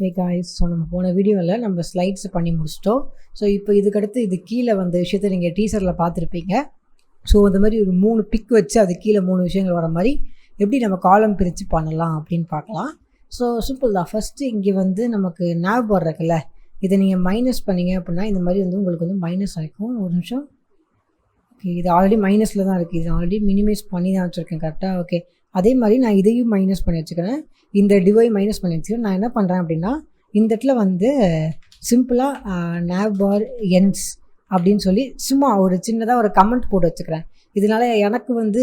Hey guys, so நம்ம போன வீடியோவில் நம்ம ஸ்லைட்ஸ் பண்ணி முடிச்சிட்டோம். ஸோ இப்போ இதுக்கடுத்து இது கீழே வந்த விஷயத்தை நீங்கள் டீசரில் பார்த்துருப்பீங்க. ஸோ இந்த மாதிரி ஒரு 3 பிக் வச்சு அது கீழே 3 விஷயங்கள் வர மாதிரி எப்படி நம்ம காலம் பிரித்து பண்ணலாம் அப்படின்னு பார்க்கலாம். ஸோ சிம்பிள் தான். ஃபஸ்ட்டு இங்கே வந்து நமக்கு நேவ் பார் இருக்குல்ல, இதை நீங்கள் மைனஸ் பண்ணிங்க அப்படின்னா இந்த மாதிரி வந்து உங்களுக்கு வந்து மைனஸ் ஆகிக்கும். ஒரு நிமிஷம். ஓகே, இது ஆல்ரெடி மைனஸில் தான் இருக்குது. இது ஆல்ரெடி மினிமைஸ் பண்ணி தான் வச்சுருக்கேன் கரெக்டாக. ஓகே, அதே மாதிரி நான் இதையும் மைனஸ் பண்ணி வச்சுக்கிறேன், இந்த டிவை மைனஸ் பண்ணி வச்சுக்கிறேன். நான் என்ன பண்ணுறேன் அப்படின்னா இந்த இடத்துல வந்து சிம்பிளாக நேவ் பார் என்ஸ் அப்படின்னு சொல்லி சும்மா ஒரு சின்னதாக ஒரு கமெண்ட் போட்டு வச்சுக்கிறேன். இதனால எனக்கு வந்து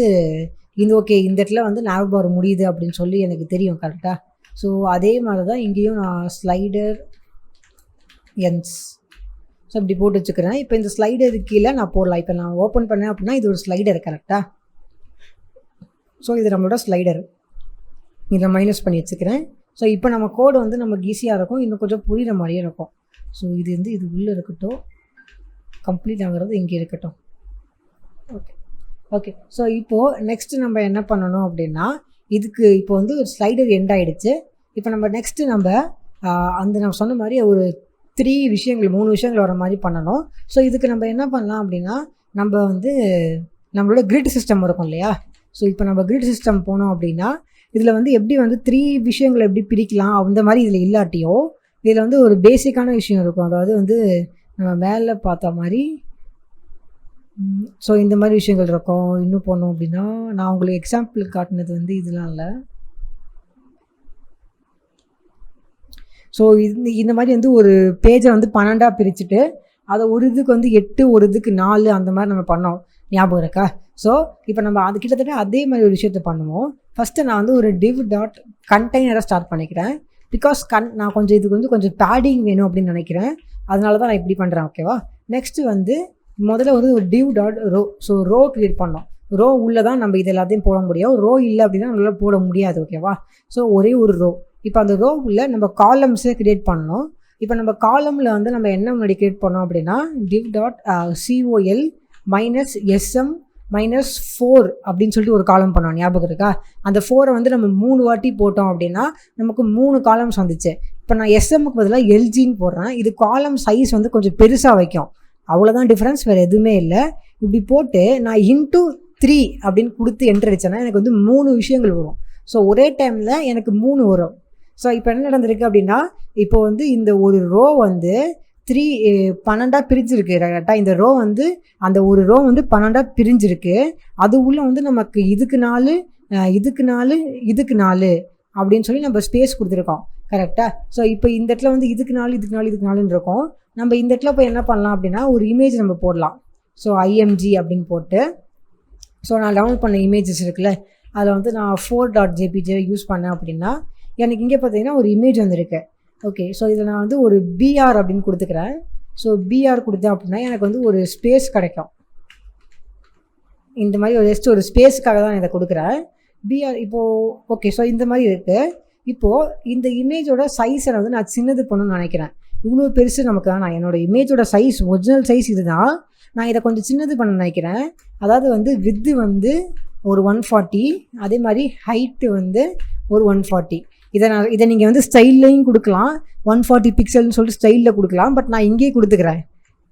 இந்த ஓகே இந்த இடத்துல வந்து நேவ் பார் முடியுது அப்படின்னு சொல்லி எனக்கு தெரியும் கரெக்டாக. ஸோ அதே மாதிரி தான் இங்கேயும் நான் ஸ்லைடர் என்ஸ் ஸோ இப்படி போட்டு வச்சுக்கிறேன். இப்போ இந்த ஸ்லைடரு கீழே நான் போடலாம். இப்போ நான் ஓப்பன் பண்ணேன் அப்படின்னா இது ஒரு ஸ்லைடர் கரெக்டாக. ஸோ இது நம்மளோட ஸ்லைடர், இதை மைனஸ் பண்ணி வச்சுக்கிறேன். ஸோ இப்போ நம்ம கோடு வந்து நமக்கு ஈஸியாக இருக்கும், இன்னும் கொஞ்சம் புரிகிற மாதிரியே இருக்கும். ஸோ இது வந்து இது உள்ளே இருக்கட்டும், கம்ப்ளீட் ஆகிறது இங்கே இருக்கட்டும். ஓகே. ஸோ இப்போது நெக்ஸ்ட்டு நம்ம என்ன பண்ணணும் அப்படின்னா இதுக்கு இப்போ வந்து ஒரு ஸ்லைடர் எண்ட் ஆகிடுச்சு. இப்போ நம்ம நெக்ஸ்ட்டு நம்ம அந்த நான் சொன்ன மாதிரி ஒரு 3 விஷயங்கள் வர மாதிரி பண்ணணும். ஸோ இதுக்கு நம்ம என்ன பண்ணலாம் அப்படின்னா நம்ம வந்து நம்மளோட கிரிட் சிஸ்டம் இருக்கும் இல்லையா. ஸோ இப்போ நம்ம கிரிட் சிஸ்டம் போனோம் அப்படின்னா இதில் வந்து எப்படி வந்து 3 விஷயங்களை எப்படி பிரிக்கலாம் அந்த மாதிரி இதில் இல்லாட்டியோ இதில் வந்து ஒரு பேசிக்கான விஷயம் இருக்கும். அதாவது வந்து நம்ம மேலே பார்த்த மாதிரி ஸோ இந்த மாதிரி விஷயங்கள் இருக்கும். இன்னும் போனோம் அப்படின்னா நான் உங்களுக்கு எக்ஸாம்பிள் காட்டினது வந்து இதெல்லாம் இல்லை. ஸோ இந்த மாதிரி வந்து ஒரு பேஜை வந்து 12ஆக பிரிச்சுட்டு அதை ஒரு இதுக்கு வந்து 8, ஒரு இதுக்கு 4 அந்த மாதிரி நம்ம பண்ணோம், ஞாபகம் இருக்கா? ஸோ இப்போ நம்ம அது கிட்டத்தட்ட அதே மாதிரி ஒரு விஷயத்த பண்ணுவோம். ஃபஸ்ட்டு நான் வந்து ஒரு div டாட் கண்டெய்னரை ஸ்டார்ட் பண்ணிக்கிறேன். பிகாஸ் நான் கொஞ்சம் இதுக்கு வந்து கொஞ்சம் பேடிங் வேணும் அப்படின்னு நினைக்கிறேன், அதனால தான் நான் இப்படி பண்ணுறேன். ஓகேவா? நெக்ஸ்ட்டு வந்து முதல்ல வந்து ஒரு div dot row. So row create பண்ணோம். ரோ உள்ளே தான் நம்ம இது எல்லாத்தையும் போட முடியும். ரோ இல்லை அப்படின்னா நம்மளால் போட முடியாது. ஓகேவா? ஸோ ஒரே ஒரு ரோ. இப்போ அந்த ரோ உள்ள நம்ம காலம்ஸை க்ரியேட் பண்ணணும். இப்போ நம்ம காலமில் வந்து நம்ம என்ன முன்னாடி க்ரியேட் பண்ணோம் அப்படின்னா div டாட் col -sm -4 அப்படின்னு சொல்லிட்டு ஒரு காலம் பண்ணோம், ஞாபகம் இருக்கா? அந்த 4 வந்து நம்ம 3 வாட்டி போட்டோம் அப்படின்னா நமக்கு 3 காலம்ஸ் வந்துச்சு. இப்போ நான் எஸ்எம்முக்கு பதிலாக எல்ஜின்னு போடுறேன். இது காலம் சைஸ் வந்து கொஞ்சம் பெருசாக வைக்கும், அவ்வளோதான் டிஃப்ரென்ஸ், வேறு எதுவுமே இல்லை. இப்படி போட்டு நான் இன்ட்டு 3 அப்படின்னு கொடுத்து என்டர் அடிச்சேன்னா எனக்கு வந்து 3 விஷயங்கள் வரும். ஸோ ஒரே டைமில் எனக்கு 3 வரும். ஸோ இப்போ என்ன நடந்திருக்கு அப்படின்னா இப்போ வந்து இந்த ஒரு ரோ வந்து 12ஆக பிரிஞ்சிருக்கு கரெக்டாக. இந்த ரோ வந்து அந்த ஒரு ரோ வந்து 12ஆக பிரிஞ்சிருக்கு. அது உள்ள வந்து நமக்கு இதுக்கு 4 இதுக்கு 4 அப்படின்னு சொல்லி நம்ம ஸ்பேஸ் கொடுத்துருக்கோம் கரெக்டாக. ஸோ இப்போ இந்த இடத்துல வந்து இதுக்கு 4 இருக்கும். நம்ம இந்த இடத்துல போய் என்ன பண்ணலாம் அப்படின்னா ஒரு இமேஜ் நம்ம போடலாம். ஸோ img அப்படின்னு போட்டு ஸோ நான் டவுன்லோட் பண்ண இமேஜஸ் இருக்குல்ல அதில் வந்து நான் 4.jpg யூஸ் பண்ணேன் அப்படின்னா எனக்கு இங்கே பார்த்தீங்கன்னா ஒரு இமேஜ் வந்துருக்கு. ஓகே, ஸோ இதில் நான் வந்து ஒரு பிஆர் அப்படின்னு கொடுத்துக்கிறேன். ஸோ பிஆர் கொடுத்தேன் அப்படின்னா எனக்கு வந்து ஒரு ஸ்பேஸ் கிடைக்கும். இந்த மாதிரி ஜஸ்ட் ஒரு ஸ்பேஸுக்காக தான் இதை கொடுக்குறேன் பிஆர். இப்போது ஓகே, ஸோ இந்த மாதிரி இருக்குது. இப்போது இந்த இமேஜோட சைஸை வந்து நான் சின்னது பண்ணணும்னு நினைக்கிறேன். இவ்வளோ பெருசு நமக்கு நான் என்னோடய இமேஜோட சைஸ் ஒரிஜினல் சைஸ் இது தான். நான் இதை கொஞ்சம் சின்னது பண்ண நினைக்கிறேன். அதாவது வந்து வித்து வந்து ஒரு 140, அதே மாதிரி ஹைட்டு வந்து ஒரு 140. இதை நீங்கள் வந்து ஸ்டைல்லையும் கொடுக்கலாம், 140 பிக்சல்னு சொல்லிட்டு ஸ்டைலில் கொடுக்கலாம். பட் நான் இங்கேயே கொடுத்துக்கிறேன்.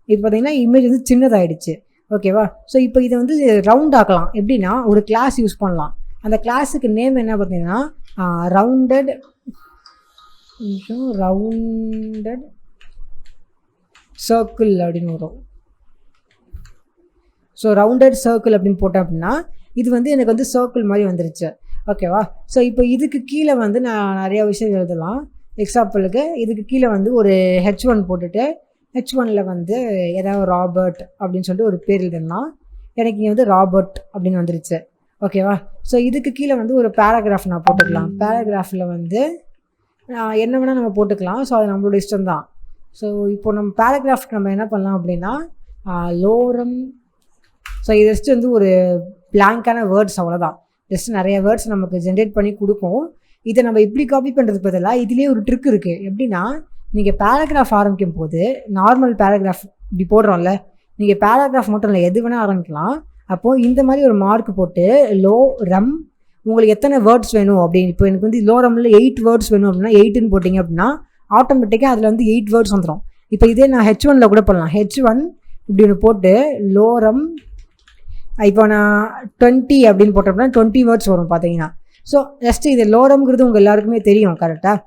இப்போ பார்த்தீங்கன்னா இமேஜ் வந்து சின்னதாகிடுச்சு. ஓகேவா? ஸோ இப்போ இதை வந்து ரவுண்ட் ஆக்கலாம். எப்படின்னா ஒரு கிளாஸ் யூஸ் பண்ணலாம். அந்த கிளாஸுக்கு நேம் என்ன பார்த்தீங்கன்னா ரவுண்டட் சர்க்கிள் அப்படின்னு வரும். ஸோ ரவுண்டட் சர்க்கிள் அப்படின்னு போட்டேன் அப்படின்னா இது வந்து எனக்கு வந்து சர்க்கிள் மாதிரி வந்துருச்சு. ஓகேவா? ஸோ இப்போ இதுக்கு கீழே வந்து நான் நிறையா விஷயம் எழுதலாம். எக்ஸாம்பிளுக்கு இதுக்கு கீழே வந்து ஒரு H1 போட்டுட்டு H1ல் வந்து ஏதாவது ராபர்ட் அப்படின்னு சொல்லிட்டு ஒரு பேர் எழுதலாம். எனக்கு இங்கே வந்து ராபர்ட் அப்படின்னு வந்துருச்சு. ஓகேவா? ஸோ இதுக்கு கீழே வந்து ஒரு பேராகிராஃப் நான் போட்டுக்கலாம். பேராகிராஃபில் வந்து என்ன வேணால் நம்ம போட்டுக்கலாம். ஸோ அது நம்மளோட இஷ்டம் தான். ஸோ இப்போ நம்ம பேராகிராஃப்க்கு நம்ம என்ன பண்ணலாம் அப்படின்னா லோரம். ஸோ இது ஜஸ்ட் வந்து ஒரு பிளாங்கான வேர்ட்ஸ், அவ்வளோதான். ஜஸ்ட் நிறைய வேர்ட்ஸ் நமக்கு ஜென்ரேட் பண்ணி கொடுக்கும். இதை நம்ம இப்படி காப்பி பண்ணுறதுக்கு பதிலாக இதுலேயே ஒரு ட்ரிக் இருக்குது. எப்படின்னா நீங்கள் பேராகிராஃப் ஆரம்பிக்கும் போது நார்மல் பேராகிராஃப் இப்படி போடுறோம்ல, நீங்கள் பேராகிராஃப் மட்டும் இல்லை எது வேணால் ஆரம்பிக்கலாம். அப்போது இந்த மாதிரி ஒரு மார்க் போட்டு லோ ரம் உங்களுக்கு எத்தனை வேர்ட்ஸ் வேணும் அப்படின்னு. இப்போ எனக்கு வந்து லோ ரம்மில் 8 வேர்ட்ஸ் வேணும் அப்படின்னா 8ன்னு போட்டிங்க அப்படின்னா ஆட்டோமேட்டிக்காக அதில் வந்து 8 வேர்ட்ஸ் வந்துடும். இப்போ இதே நான் H1ல் கூட பண்ணலாம். H1 இப்படி ஒன்று போட்டு லோரம் இப்போ நான் 20 அப்படின்னு போட்டோம்னா 20 வேர்ட்ஸ் வரும் பார்த்தீங்கன்னா. ஸோ ஜஸ்ட்டு இது லோரம்ங்கிறது உங்கள் எல்லாருக்குமே தெரியும் கரெக்டாக.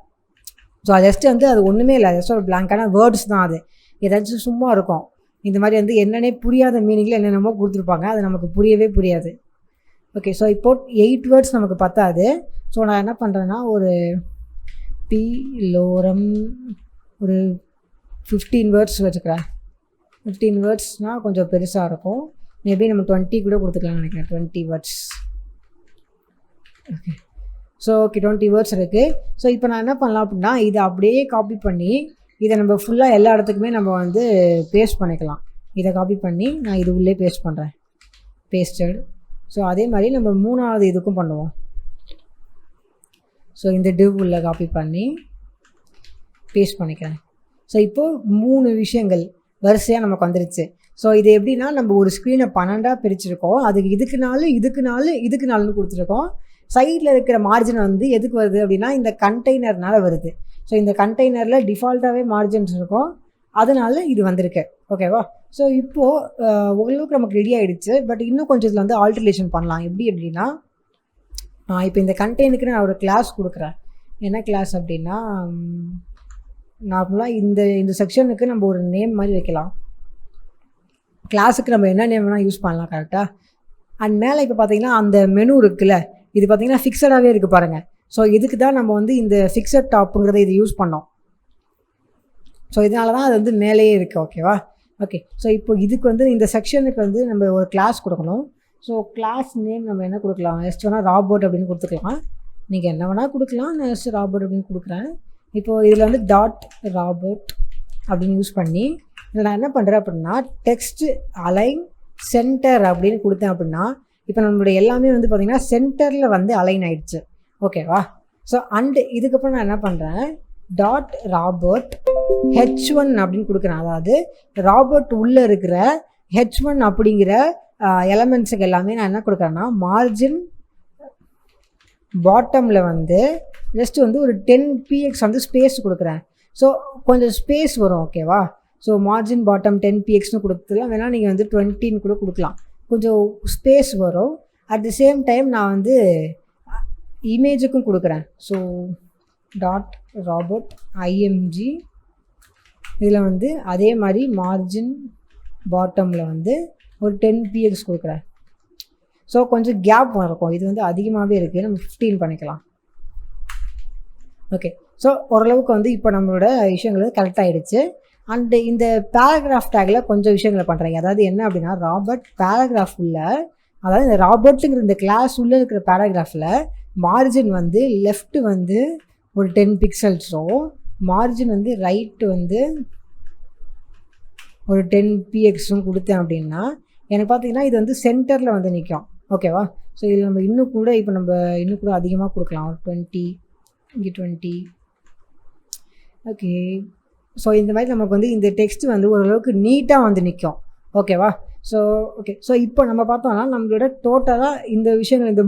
ஸோ அது ஜஸ்ட்டு வந்து அது ஒன்றுமே இல்லை, ஜஸ்ட் ஒரு பிளாங்கான வேர்ட்ஸ் தான். அது ஏதாச்சும் சும்மா இருக்கும். இந்த மாதிரி வந்து என்னன்னே புரியாத மீனிங்கில் என்னென்னமோ கொடுத்துருப்பாங்க, அது நமக்கு புரியவே புரியாது. ஓகே, ஸோ இப்போ 8 வேர்ட்ஸ் நமக்கு பத்தாது. ஸோ நான் என்ன பண்ணுறேன்னா ஒரு பி லோரம் ஒரு 15 வேர்ட்ஸ் வச்சுக்கிறேன். 15 வேர்ட்ஸ்னால் கொஞ்சம் பெருசாக இருக்கும். மேபி நம்ம 20 கூட கொடுத்துக்கலாம்னு நினைக்கிறேன். 20 words. Okay, so okay 20 words இருக்குது. ஸோ இப்போ நான் என்ன பண்ணலாம் அப்படின்னா இதை அப்படியே காப்பி பண்ணி இதை நம்ம ஃபுல்லாக எல்லா இடத்துக்குமே நம்ம வந்து பேஸ்ட் பண்ணிக்கலாம். இதை காப்பி பண்ணி நான் இது உள்ளே பேஸ்ட் பண்ணுறேன். பேஸ்டட். ஸோ அதே மாதிரி நம்ம 3வது இதுக்கும் பண்ணுவோம். ஸோ இந்த டிவ் உள்ள காப்பி பண்ணி பேஸ்ட் பண்ணிக்கிறேன். ஸோ இப்போது 3 விஷயங்கள் வரிசையாக நமக்கு வந்துருச்சு. ஸோ இது எப்படின்னா நம்ம ஒரு ஸ்க்ரீனை 12ஆக பிரிச்சுருக்கோம். அதுக்கு இதுக்கு 4 கொடுத்துருக்கோம். சைடில் இருக்கிற மார்ஜின் வந்து எதுக்கு வருது அப்படின்னா இந்த கண்டெய்னர்னால் வருது. ஸோ இந்த கண்டெய்னரில் டிஃபால்ட்டாகவே மார்ஜின்ஸ் இருக்கும், அதனால இது வந்திருக்கு. ஓகேவா? ஸோ இப்போது ஓரளவுக்கு நமக்கு ரெடி ஆகிடுச்சு. பட் இன்னும் கொஞ்சம் இதில் வந்து ஆல்ட்ரேஷன் பண்ணலாம். எப்படி அப்படின்னா இப்போ இந்த கண்டெய்னருக்கு நான் ஒரு கிளாஸ் கொடுக்குறேன். என்ன கிளாஸ் அப்படின்னா நார்மலாக இந்த செக்ஷனுக்கு நம்ம ஒரு நேம் மாதிரி வைக்கலாம். கிளாஸுக்கு நம்ம என்ன நேம் வேணால் யூஸ் பண்ணலாம் கரெக்டாக. அண்ட் மேலே இப்போ பார்த்தீங்கன்னா அந்த மெனு இருக்குல்ல, இது பார்த்திங்கன்னா ஃபிக்ஸடாகவே இருக்குது பாருங்கள். ஸோ இதுக்கு தான் நம்ம வந்து இந்த ஃபிக்ஸட் டாப்புங்கிறத இது யூஸ் பண்ணோம். ஸோ இதனால தான் அது வந்து மேலேயே இருக்குது. ஓகேவா? ஓகே, ஸோ இப்போ இதுக்கு வந்து இந்த செக்ஷனுக்கு வந்து நம்ம ஒரு கிளாஸ் கொடுக்கணும். ஸோ கிளாஸ் நேம் நம்ம என்ன கொடுக்கலாம்? ஜஸ்ட் வேணால் ராபோட் அப்படின்னு கொடுத்துக்கலாம். நீங்கள் என்ன வேணால் கொடுக்கலாம். நான் ஜஸ்ட் ராபோட் அப்படின்னு கொடுக்குறேன். இப்போது இதில் வந்து டாட் ராபோட் அப்படின்னு யூஸ் பண்ணி இதில் நான் என்ன பண்ணுறேன் அப்படின்னா டெக்ஸ்ட்டு அலைன் சென்டர் அப்படின்னு கொடுத்தேன் அப்படின்னா இப்போ நம்மளுடைய எல்லாமே வந்து பார்த்திங்கன்னா சென்டரில் வந்து அலைன் ஆகிடுச்சு. ஓகேவா? ஸோ அண்டு இதுக்கப்புறம் நான் என்ன பண்ணுறேன் டாட் ராபோட் H1 அப்படின்னு கொடுக்குறேன். அதாவது ராபோட் உள்ளே இருக்கிற H1 அப்படிங்கிற எலமெண்ட்ஸுக்கு எல்லாமே நான் என்ன கொடுக்குறேன்னா மார்ஜின் பாட்டமில் வந்து ஜஸ்ட் வந்து ஒரு 10 px வந்து ஸ்பேஸ் கொடுக்குறேன். ஸோ கொஞ்சம் ஸ்பேஸ் வரும். ஓகேவா? ஸோ மார்ஜின் பாட்டம் 10 pxன்னு கொடுத்துலாம், வேணால் நீங்கள் வந்து 20ன்னு கூட கொடுக்கலாம். கொஞ்சம் ஸ்பேஸ் வரும். அட் தி சேம் டைம் நான் வந்து இமேஜுக்கும் கொடுக்குறேன். ஸோ டாட் ராபோட் img இதில் வந்து அதே மாதிரி மார்ஜின் பாட்டமில் வந்து ஒரு 10 px கொடுக்குறேன். ஸோ கொஞ்சம் கேப் இருக்கும். இது வந்து அதிகமாகவே இருக்குது, நம்ம 15 பண்ணிக்கலாம். ஓகே, ஸோ ஓரளவுக்கு வந்து இப்போ நம்மளோட விஷயங்கள் வந்து கரெக்ட் ஆகிடுச்சு. அண்டு இந்த பேராகிராஃப் டேக்கில் கொஞ்சம் விஷயங்களை பண்ணுறீங்க. அதாவது என்ன அப்படின்னா ராபர்ட் பேராகிராஃப் உள்ள, அதாவது இந்த ராபர்ட்டுங்கிற இந்த கிளாஸ் உள்ளே இருக்கிற பேராகிராஃபில் மார்ஜின் வந்து லெஃப்ட்டு வந்து ஒரு 10 பிக்சல்ஸும் மார்ஜின் வந்து ரைட்டு வந்து ஒரு 10 pxும் கொடுத்தேன் அப்படின்னா எனக்கு பார்த்தீங்கன்னா இது வந்து சென்டரில் வந்து நிற்கும். ஓகேவா? ஸோ இதில் நம்ம இன்னும் கூட அதிகமாக கொடுக்கலாம். ஒரு 20, இங்கே 20. ஓகே, ஸோ இந்த மாதிரி நமக்கு வந்து இந்த டெக்ஸ்ட் வந்து ஓரளவுக்கு நீட்டாக வந்து நிற்கும். ஓகேவா? ஸோ ஓகே, ஸோ இப்போ நம்ம பார்த்தோம்னா நம்மளோட டோட்டலாக இந்த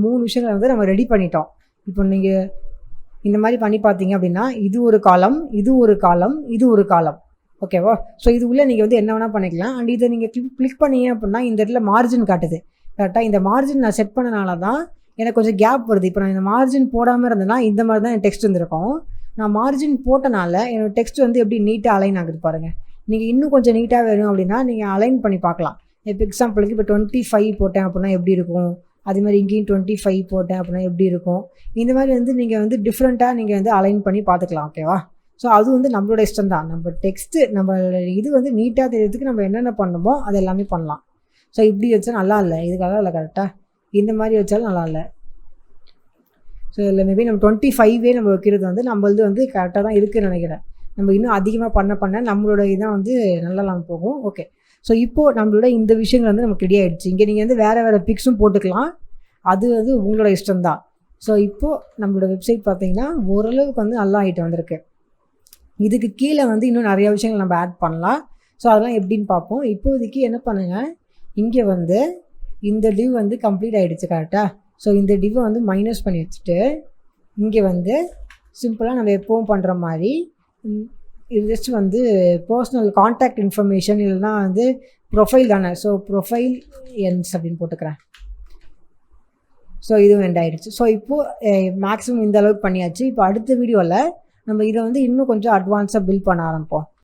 3 விஷயங்களை வந்து நம்ம ரெடி பண்ணிட்டோம். இப்போ நீங்கள் இந்த மாதிரி பண்ணி பார்த்தீங்க அப்படின்னா இது ஒரு காலம், இது ஒரு காலம், இது ஒரு காலம். ஓகேவா? ஸோ இது உள்ளே நீங்கள் வந்து என்ன வேணால் பண்ணிக்கலாம். அண்ட் இதை நீங்கள் கிளிக் பண்ணீங்க அப்படின்னா இந்த இடத்துல மார்ஜின் காட்டுது. கரெக்டாக இந்த மார்ஜின் நான் செட் பண்ணனால தான் எனக்கு கொஞ்சம் கேப் வருது. இப்போ நான் இந்த மார்ஜின் போடாமல் இருந்தேன்னா இந்த மாதிரி தான் என் டெக்ஸ்ட் வந்துருக்கும். நான் மார்ஜின் போட்டனால என்னோடய டெக்ஸ்ட் வந்து எப்படி நீட்டாக அலைன் ஆகுது பாருங்கள். நீங்கள் இன்னும் கொஞ்சம் நீட்டாக வேணும் அப்படின்னா நீங்கள் அலைன் பண்ணி பார்க்கலாம். இப்போ எக்ஸாம்பிளுக்கு இப்போ 25 போட்டேன் அப்படின்னா எப்படி இருக்கும், அதே மாதிரி இங்கேயும் 25 போட்டேன் அப்படின்னா எப்படி இருக்கும். இந்த மாதிரி வந்து நீங்கள் வந்து டிஃப்ரெண்ட்டாக நீங்கள் வந்து அலைன் பண்ணி பார்த்துக்கலாம். ஓகேவா? ஸோ அது வந்து நம்மளோட இஷ்டம் தான். நம்ம டெக்ஸ்ட்டு நம்ம இது வந்து நீட்டாக தெரியறதுக்கு நம்ம என்னென்ன பண்ணணுமோ அது எல்லாமே பண்ணலாம். ஸோ இப்படி வச்சா நல்லா இல்லை, இதுக்காக இல்லை கரெக்டாக. இந்த மாதிரி வச்சாலும் நல்லா இல்லை. ஸோ இல்லை மேபி நம்ம 25 நம்ம வைக்கிறது வந்து நம்மளது வந்து கரெக்டாக தான் இருக்குதுன்னு நினைக்கிறேன். நம்ம இன்னும் அதிகமாக பண்ண நம்மளோட இதான் வந்து நல்லா போகும். ஓகே, ஸோ இப்போது நம்மளோட இந்த விஷயங்கள் வந்து நமக்கு ரெடி ஆகிடுச்சு. இங்கே நீங்கள் வந்து வேறு பிக்ஸும் போட்டுக்கலாம், அது வந்து உங்களோட இஷ்டம்தான். ஸோ இப்போது நம்மளோட வெப்சைட் பார்த்தீங்கன்னா ஓரளவுக்கு வந்து நல்லா ஆகிட்டு வந்திருக்கு. இதுக்கு கீழே வந்து இன்னும் நிறைய விஷயங்கள் நம்ம ஆட் பண்ணலாம். ஸோ அதெல்லாம் எப்படின்னு பார்ப்போம். இப்போதைக்கு என்ன பண்ணுங்கள், இங்கே வந்து இந்த டிவ் வந்து கம்ப்ளீட் ஆகிடுச்சு கரெக்டாக. ஸோ இந்த டிவ்வை வந்து மைனஸ் பண்ணி வச்சுட்டு இங்கே வந்து சிம்பிளாக நம்ம எப்பவும் பண்ணுற மாதிரி இது ஜஸ்ட் வந்து பர்சனல் கான்டாக்ட் இன்ஃபர்மேஷன் இல்லைனா வந்து ப்ரொஃபைல் தானே. ஸோ ப்ரொஃபைல் என்ஸ் அப்படின்னு போட்டுக்கிறேன். ஸோ இதுவும் எண்ட் ஆகிடுச்சு. ஸோ இப்போது மேக்ஸிமம் இந்த அளவுக்கு பண்ணியாச்சு. இப்போ அடுத்த வீடியோவில் நம்ம இதை வந்து இன்னும் கொஞ்சம் அட்வான்ஸாக பில்ட் பண்ண ஆரம்பிப்போம்.